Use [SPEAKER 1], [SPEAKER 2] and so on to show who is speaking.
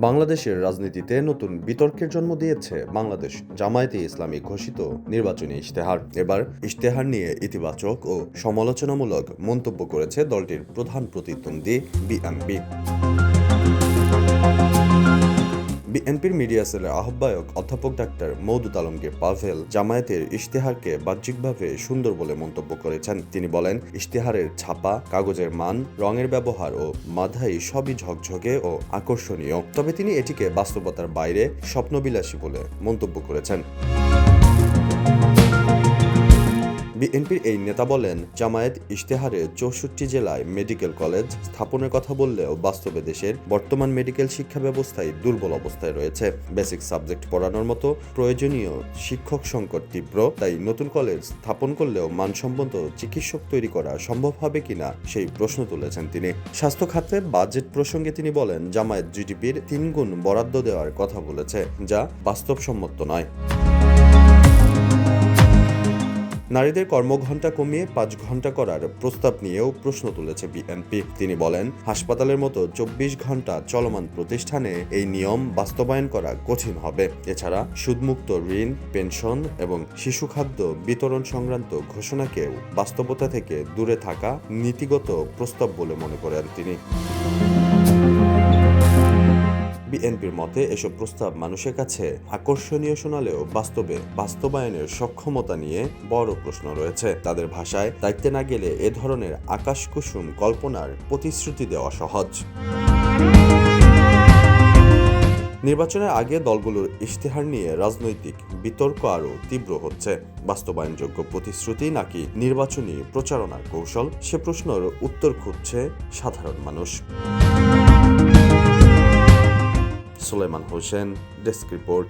[SPEAKER 1] বাংলাদেশের রাজনীতিতে নতুন বিতর্কের জন্ম দিয়েছে বাংলাদেশ জামায়াতে ইসলামী ঘোষিত নির্বাচনী ইশতেহার। এবার ইশতেহার নিয়ে ইতিবাচক ও সমালোচনামূলক মন্তব্য করেছে দলটির প্রধান প্রতিদ্বন্দ্বী বিএনপি। বিএনপির মিডিয়া সেলের আহ্বায়ক অধ্যাপক ডাক্তার মওদুদ আলমগীর পাভেল জামায়াতের ইশতেহারকে বাহ্যিকভাবে সুন্দর বলে মন্তব্য করেছেন। তিনি বলেন, ইশতেহারের ছাপা, কাগজের মান, রঙের ব্যবহার ও মাধাই সবই ঝকঝকে ও আকর্ষণীয়। তবে তিনি এটিকে বাস্তবতার বাইরে স্বপ্নবিলাসী বলে মন্তব্য করেছেন। বিএনপির এই নেতা বলেন, জামায়াত ইশতেহারে 64 জেলায় মেডিকেল কলেজ স্থাপনের কথা বললেও বাস্তবে দেশের বর্তমান মেডিকেল শিক্ষা ব্যবস্থায় দুর্বল অবস্থায় রয়েছে। বেসিক সাবজেক্ট পড়ানোর মতো প্রয়োজনীয় শিক্ষক সংকট তীব্র। তাই নতুন কলেজ স্থাপন করলেও মানসম্মত চিকিৎসক তৈরি করা সম্ভব হবে কিনা সেই প্রশ্ন তুলেছেন তিনি। স্বাস্থ্য খাতে বাজেট প্রসঙ্গে তিনি বলেন, জামায়াত জিডিপির 3 গুণ বরাদ্দ দেওয়ার কথা বলেছে, যা বাস্তবসম্মত নয়। নারীদের কর্মঘণ্টা কমিয়ে 5 ঘণ্টা করার প্রস্তাব নিয়েও প্রশ্ন তুলেছে বিএনপি। তিনি বলেন, হাসপাতালের মতো 24 ঘণ্টা চলমান প্রতিষ্ঠানে এই নিয়ম বাস্তবায়ন করা কঠিন হবে। এছাড়া সুদমুক্ত ঋণ, পেনশন এবং শিশু খাদ্য বিতরণ সংক্রান্ত ঘোষণাকেও বাস্তবতা থেকে দূরে থাকা নীতিগত প্রস্তাব বলে মনে করেন তিনি। বিএনপির মতে এসব প্রস্তাব মানুষের কাছে আকর্ষণীয় শোনালেও বাস্তবে বাস্তবায়নের সক্ষমতা নিয়ে বড় প্রশ্ন রয়েছে। তাদের ভাষায়, দায়িত্বে না গেলে এ ধরনের আকাশকুসুম কল্পনার প্রতিশ্রুতি দেওয়া সহজ। নির্বাচনের আগে দলগুলোর ইশতেহার নিয়ে রাজনৈতিক বিতর্ক আরও তীব্র হচ্ছে। বাস্তবায়নযোগ্য প্রতিশ্রুতি নাকি নির্বাচনী প্রচারণার কৌশল, সে প্রশ্নের উত্তর খুঁজছে সাধারণ মানুষ। Sulaiman Hossain, desk report.